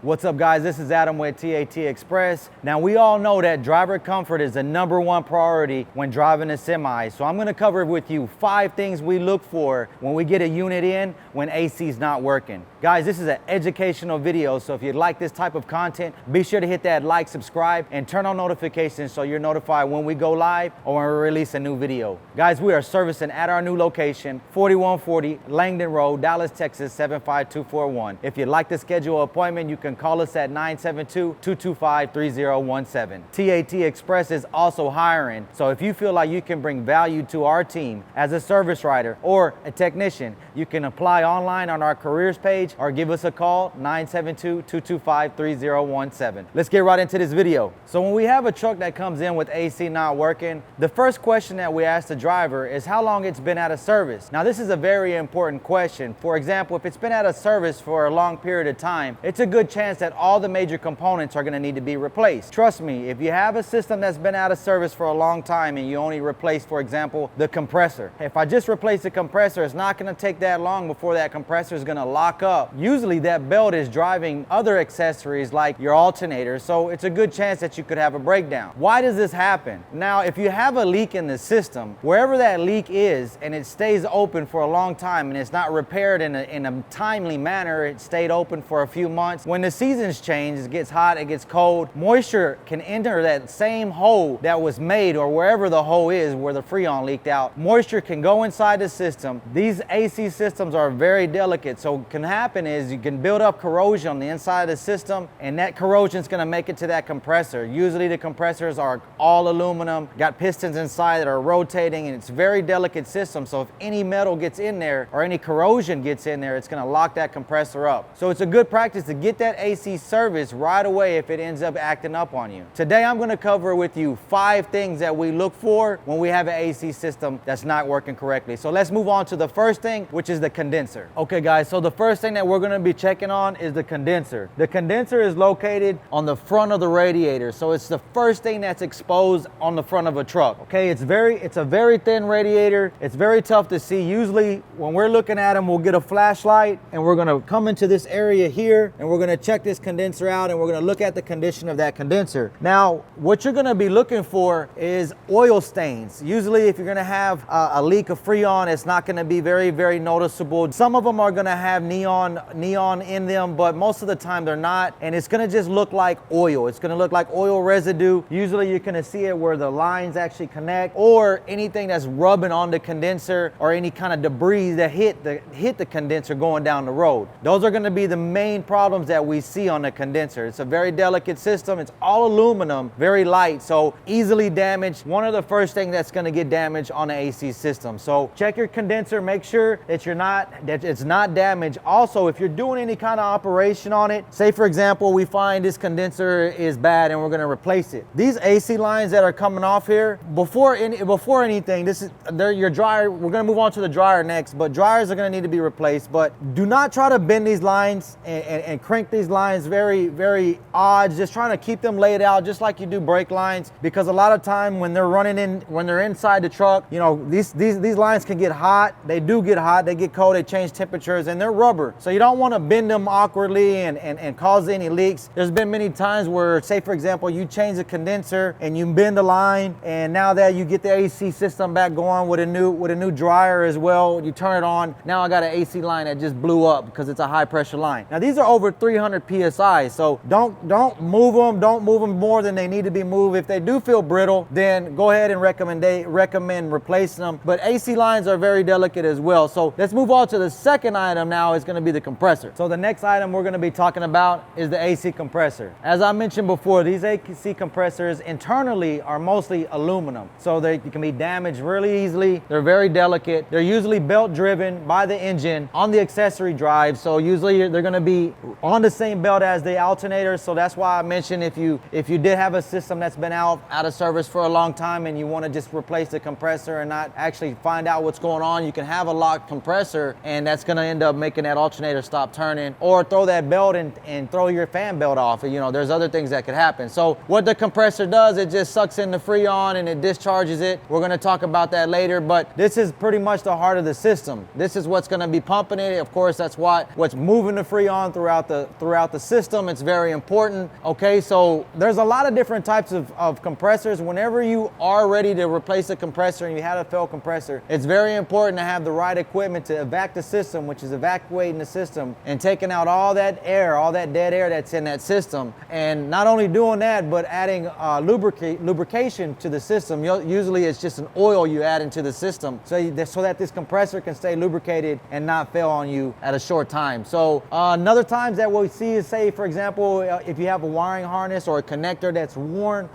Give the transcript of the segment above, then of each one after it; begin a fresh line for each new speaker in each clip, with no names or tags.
What's up, guys? This is Adam with TAT Express. Now, we all know that driver comfort is the #1 priority when driving a semi. So I'm going to cover with you 5 things we look for when we get a unit in when AC is not working. Guys, this is an educational video, so if you like this type of content, be sure to hit that like, subscribe, and turn on notifications so you're notified when we go live or when we release a new video. Guys, we are servicing at our new location, 4140 Langdon Rd, Dallas, Texas, 75241. If you'd like to schedule an appointment, you can call us at 972-225-3017. TAT Express is also hiring, so if you feel like you can bring value to our team as a service writer or a technician, you can apply online on our careers page or give us a call, 972-225-3017. Let's get right into this video. So when we have a truck that comes in with AC not working, the first question that we ask the driver is how long it's been out of service. Now, this is a very important question. For example, if it's been out of service for a long period of time, it's a good chance that all the major components are going to need to be replaced. Trust me, if you have a system that's been out of service for a long time and you only replace, for example, the compressor. If I just replace the compressor, it's not going to take that long before that compressor is going to lock up. Usually that belt is driving other accessories like your alternator, so it's a good chance that you could have a breakdown. Why does this happen? Now, if you have a leak in the system, wherever that leak is and it stays open for a long time and it's not repaired in a timely manner, it stayed open for a few months. When the seasons change, it gets hot, it gets cold, moisture can enter that same hole that was made, or wherever the hole is where the Freon leaked out. Moisture can go inside the system. These AC systems are very delicate, so what can happen is you can build up corrosion on the inside of the system, and that corrosion is going to make it to that compressor. Usually the compressors are all aluminum, got pistons inside that are rotating, and it's a very delicate system, so if any metal gets in there or any corrosion gets in there, it's going to lock that compressor up. So it's a good practice to get that AC service right away if it ends up acting up on you. Today I'm going to cover with you 5 things that we look for when we have an AC system that's not working correctly. So let's move on to the first thing, which is the condenser. Okay guys, so the first thing that we're going to be checking on is the condenser. The condenser is located on the front of the radiator, so it's the first thing that's exposed on the front of a truck. Okay, it's a very thin radiator. It's very tough to see. Usually when we're looking at them, we'll get a flashlight and we're going to come into this area here and we're going to check this condenser out and we're going to look at the condition of that condenser. Now, what you're going to be looking for is oil stains. Usually if you're going to have a leak of Freon, it's not going to be very noticeable. Some of them are going to have neon in them, but most of the time they're not, and it's going to just look like oil. It's going to look like oil residue. Usually you're going to see it where the lines actually connect, or anything that's rubbing on the condenser, or any kind of debris that hit the condenser going down the road. Those are going to be the main problems that we see on the condenser. It's a very delicate system. It's all aluminum, very light, so easily damaged. One of the first things that's going to get damaged on the AC system. So check your condenser, make sure that it's not damaged. Also, if you're doing any kind of operation on it, say for example we find this condenser is bad and we're going to replace it. These AC lines that are coming off here, before anything, they're your dryer. We're going to move on to the dryer next, but dryers are going to need to be replaced. But do not try to bend these lines and crank these lines very odd. Just trying to keep them laid out just like you do brake lines, because a lot of time when they're inside the truck, you know, these lines can get hot. They do get hot, they get cold, they change temperatures, and they're rubber. So you don't want to bend them awkwardly and cause any leaks. There's been many times where, say for example, you change the condenser and you bend the line, and now that you get the AC system back going with a new dryer as well, you turn it on, now I got an AC line that just blew up because it's a high pressure line. Now these are over 300 psi, so don't move them. Don't move them more than they need to be moved. If they do feel brittle, then go ahead and recommend replacing them. But AC lines are very delicate as well. So let's move on to the second item now. Is going to be the compressor. So the next item we're going to be talking about is the AC compressor. As I mentioned before, these AC compressors internally are mostly aluminum, so they can be damaged really easily. They're very delicate. They're usually belt driven by the engine on the accessory drive, so usually they're going to be on the same belt as the alternator. So that's why I mentioned if you did have a system that's been out of service for a long time and you want to just replace the compressor and not actually find out what's going on, you can have a locked compressor, and that's going to end up making that alternator stop turning, or throw that belt and throw your fan belt off. You know, there's other things that could happen. So what the compressor does, it just sucks in the Freon and it discharges it. We're going to talk about that later, but this is pretty much the heart of the system. This is what's going to be pumping it. Of course, that's what's moving the Freon throughout throughout the system. It's very important. Okay, so there's a lot of different types of compressors. Whenever you are ready to replace a compressor and you had a failed compressor, it's very important to have the right equipment to evac the system, which is evacuating the system and taking out all that air, all that dead air that's in that system. And not only doing that, but adding lubrication to the system. Usually it's just an oil you add into the system so that this compressor can stay lubricated and not fail on you at a short time. So another times that we see is, say for example, if you have a wiring harness or a connector that's worn,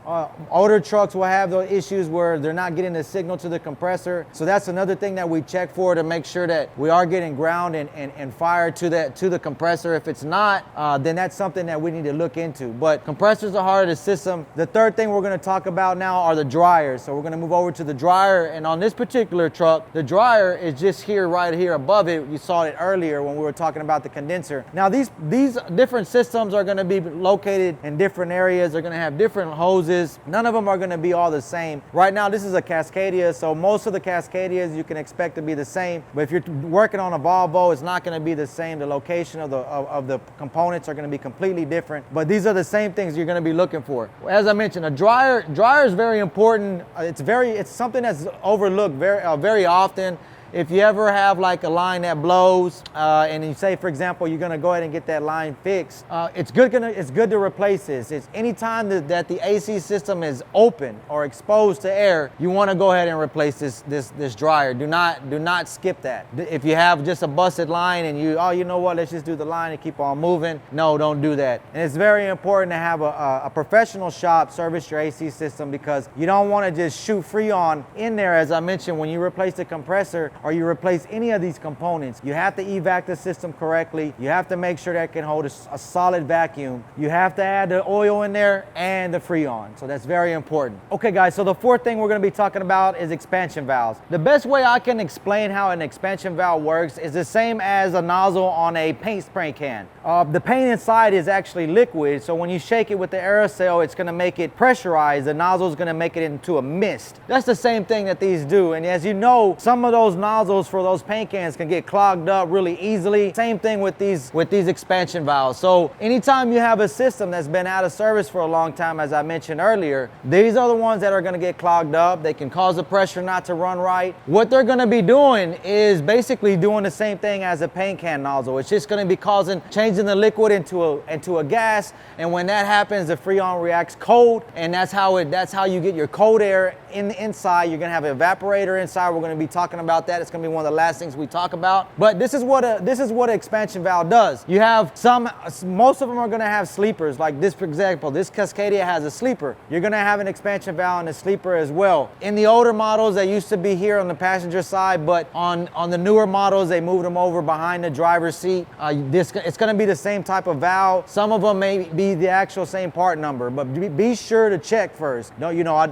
older trucks will have those issues where they're not getting the signal to the compressor. So that's another thing that we check for to make sure that we are getting ground and fire to the compressor. If it's not, then that's something that we need to look into. But compressors are part of the system. The third thing we're going to talk about now are the dryers. So we're going to move over to the dryer, and on this particular truck, the dryer is just here, right here above it. You saw it earlier when we were talking about the condenser. Now these different systems are going to be located in different areas. They're going to have different hoses. None of them are going to be all the same. Right now this is a Cascadia, so most of the Cascadias you can expect to be the same. But if you're working on a Volvo, it's not going to be the same. The location of the components are going to be completely different. But these are the same things you're going to be looking for. As I mentioned, a dryer is very important. It's something that's overlooked very often. If you ever have like a line that blows and you say, for example, you're gonna go ahead and get that line fixed, it's good to replace this. It's anytime that the AC system is open or exposed to air, you wanna go ahead and replace this dryer. Do not skip that. If you have just a busted line and you know what, let's just do the line and keep on moving. No, don't do that. And it's very important to have a professional shop service your AC system, because you don't wanna just shoot Freon in there. As I mentioned, when you replace the compressor, or you replace any of these components, you have to evac the system correctly. You have to make sure that it can hold a solid vacuum. You have to add the oil in there and the Freon. So that's very important. Okay guys, so the fourth thing we're gonna be talking about is expansion valves. The best way I can explain how an expansion valve works is the same as a nozzle on a paint spray can. The paint inside is actually liquid, so when you shake it with the aerosol, it's gonna make it pressurized. The nozzle is gonna make it into a mist. That's the same thing that these do. And as you know, some of those nozzles for those paint cans can get clogged up really easily. Same thing with these expansion valves. So anytime you have a system that's been out of service for a long time, as I mentioned earlier, these are the ones that are going to get clogged up. They can cause the pressure not to run right. What they're going to be doing is basically doing the same thing as a paint can nozzle. It's just going to be changing the liquid into a gas, and when that happens, the Freon reacts cold, and that's how you get your cold air in the inside. You're going to have an evaporator inside. We're going to be talking about that. It's going to be one of the last things we talk about. But this is what an expansion valve does. You have most of them are going to have sleepers. Like this, for example, this Cascadia has a sleeper. You're going to have an expansion valve and a sleeper as well. In the older models, they used to be here on the passenger side, but on the newer models, they moved them over behind the driver's seat. It's going to be the same type of valve. Some of them may be the actual same part number, but be sure to check first.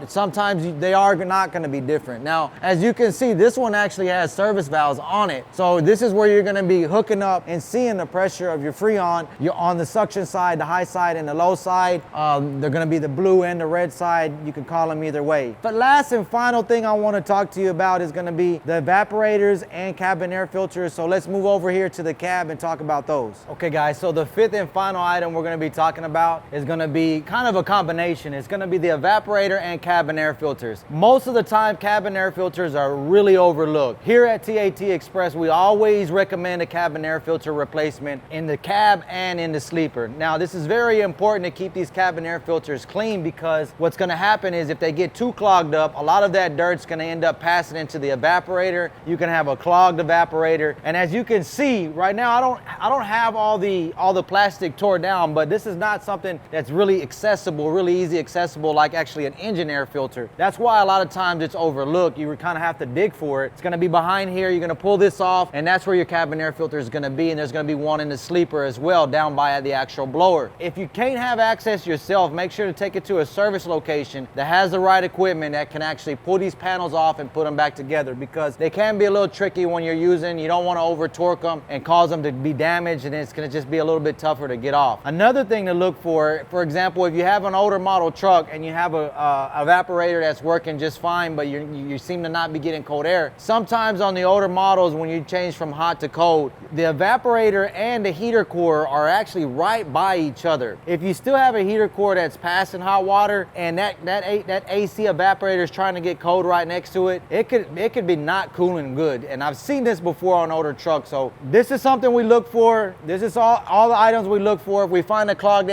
Sometimes they are not going to be different. Now, as you can see, this one actually has service valves on it. So this is where you're going to be hooking up and seeing the pressure of your Freon. You're on the suction side, the high side and the low side. They're going to be the blue and the red side. You can call them either way. But last and final thing I want to talk to you about is going to be the evaporators and cabin air filters. So let's move over here to the cab and talk about those. Okay guys, so the fifth and final item we're going to be talking about is going to be kind of a combination. It's going to be the evaporator and cabin air filters. Most of the time, cabin air filters are really overlooked. Here at TAT Express, we always recommend a cabin air filter replacement in the cab and in the sleeper. Now, this is very important to keep these cabin air filters clean, because what's going to happen is if they get too clogged up, a lot of that dirt's going to end up passing into the evaporator. You can have a clogged evaporator. And as you can see right now, I don't have all the plastic tore down, but this is not something that's really accessible, really easy accessible, like actually an engine air filter. That's why a lot of times it's overlooked. You kind of have to dig for it. It's going to be behind here. You're going to pull this off, and that's where your cabin air filter is going to be. And there's going to be one in the sleeper as well, down by the actual blower. If you can't have access yourself, make sure to take it to a service location that has the right equipment that can actually pull these panels off and put them back together, because they can be a little tricky when you're using. You don't want to over torque them and cause them to be damaged, and it's going to just be a little bit tougher to get off. Another thing to look for example, if you have an older model truck and you have a evaporator that's working just fine, but you seem to not be getting cold air, sometimes times on the older models, when you change from hot to cold, the evaporator and the heater core are actually right by each other. If you still have a heater core that's passing hot water and that AC evaporator is trying to get cold right next to it, it could be not cooling good. And I've seen this before on older trucks. So this is something we look for. This is all the items we look for. If we find a clogged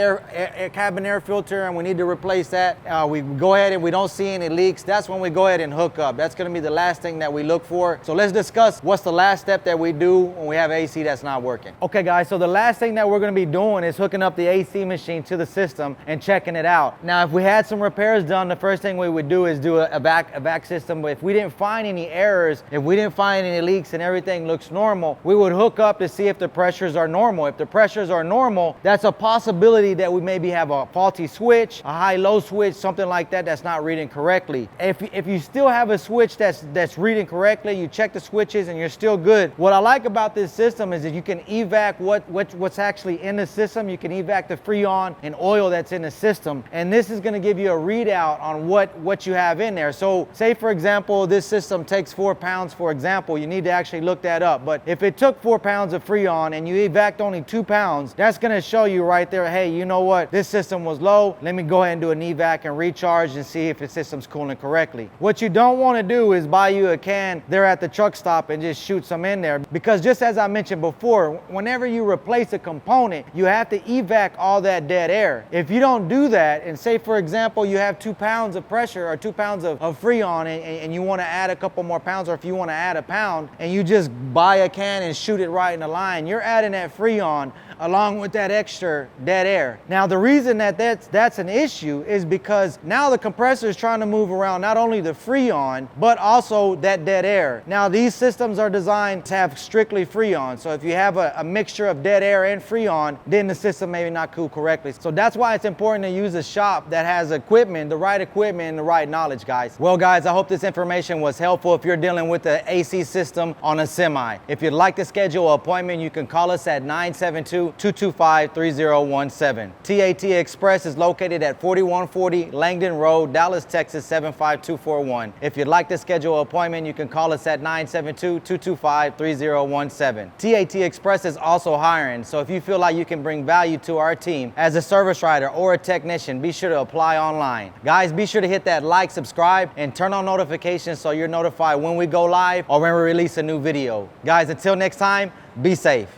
cabin air filter and we need to replace that, we go ahead and we don't see any leaks, that's when we go ahead and hook up. That's going to be the last thing that we look for. So let's discuss what's the last step that we do when we have AC that's not working. Okay guys, so the last thing that we're going to be doing is hooking up the AC machine to the system and checking it out. Now if we had some repairs done, the first thing we would do is do a vac system. But if we didn't find any errors, if we didn't find any leaks and everything looks normal, we would hook up to see if the pressures are normal. If the pressures are normal, that's a possibility that we maybe have a faulty switch, a high-low switch, something like that that's not reading correctly. If you still have a switch that's reading correctly, you check the switches and you're still good. What I like about this system is that you can evac what's actually in the system. You can evac the freon and oil that's in the system, and this is going to give you a readout on what you have in there. So say for example this system takes 4 pounds, for example, you need to actually look that up. But if it took 4 pounds of freon and you evac'd only 2 pounds, that's going to show you right there, hey, you know what, this system was low, let me go ahead and do an evac and recharge and see if the system's cooling correctly. What you don't want to do is buy you a can there at the truck stop and just shoot some in there, because just as I mentioned before, whenever you replace a component, you have to evac all that dead air. If you don't do that, and say for example you have 2 pounds of pressure or 2 pounds of freon and you want to add a couple more pounds, or if you want to add a pound and you just buy a can and shoot it right in the line, you're adding that freon along with that extra dead air. Now the reason that's an issue is because now the compressor is trying to move around not only the freon but also that dead air. Now these systems are designed to have strictly freon, so if you have a mixture of dead air and freon, then the system may not cool correctly. So that's why it's important to use a shop that has equipment, the right equipment and the right knowledge, guys. Well guys, I hope this information was helpful if you're dealing with the AC system on a semi. If you'd like to schedule an appointment, you can call us at 972-225-3017. TAT Express is located at 4140 Langdon Road, Dallas, Texas 75241. If you'd like to schedule an appointment, you can call us at 972-225-3017. TAT Express is also hiring, so if you feel like you can bring value to our team as a service writer or a technician, be sure to apply online. Guys, be sure to hit that like, subscribe, and turn on notifications so you're notified when we go live or when we release a new video. Guys, until next time, be safe.